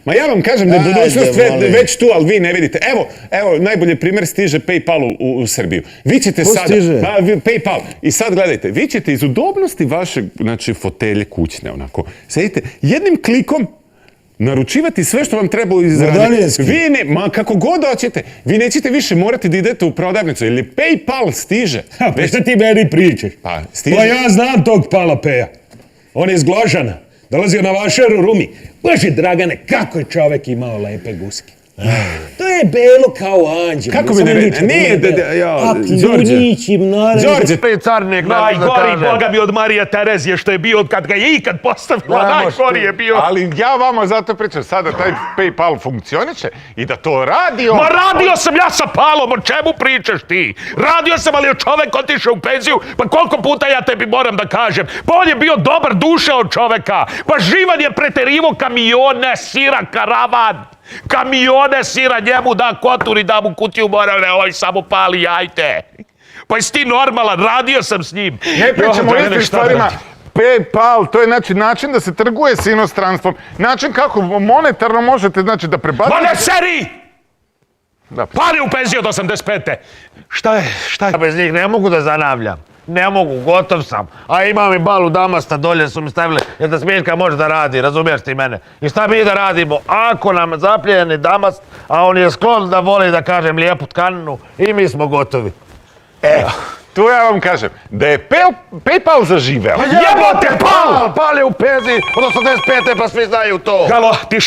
Ma ja vam kažem da je budućnost već tu, ali vi ne vidite. Evo, najbolji primjer stiže PayPal u Srbiju. Vi ćete sada... PayPal. I sad gledajte, vi ćete iz udobnosti vaše, znači, fotelje kućne, onako, sedite, jednim klikom naručivati sve što vam treba izraditi. Vi ne, ma kako god hoćete, vi nećete više morati da idete u prodavnicu, jer PayPal stiže. Pa šta ti meni pričaš? Pa, stiže. Pa ja znam tog Palapeja. On je iz Gložana. Dolazio na vašeru Rumi. Bože, Dragane, kako je čovek imao lepe guske. To je belo kao anđel. Kako bi ne reći? Nije, Đorđe. Carnik, najgori Boga mi od Marije Terezije što je bio od kad ga je ikad postavila, najgori je bio. Ali ja vama zato pričam, sada taj PayPal funkcioniše i da to radi on. Ma radio sam ja sa Palom, o čemu pričaš ti? Radio sam, ali je čovek otišao u penziju, pa koliko puta ja tebi moram da kažem. Pa on je bio dobar duša od čoveka, pa živan je preterivo kamione, sira, karavan. Kamione sira njemu da kotur i da mu kutiju morale, ovaj samo pali jajte. Pa jesi ti normalan, radio sam s njim. Ne pričamo o istim stvarima. PayPal, to je znači način da se trguje s inostranstvom. Način kako monetarno možete, znači, da prebacite... Ma ne seri! Pali u penziju od 85. Šta je? Ja bez njih ne mogu da zanavljam. Ne mogu, gotov sam. A imam i balu damasta, dolje su mi stavili, jer da Smiljka može da radi, razumiješ ti mene? I šta mi da radimo? Ako nam zapljeni damast, a on je sklon da voli, da kažem, lijepu tkaninu, i mi smo gotovi. Tu ja vam kažem, da je PayPal zaživeo. Jebote, Pal! Pal je u penziji od 85. pa svi znaju to. Halo, ti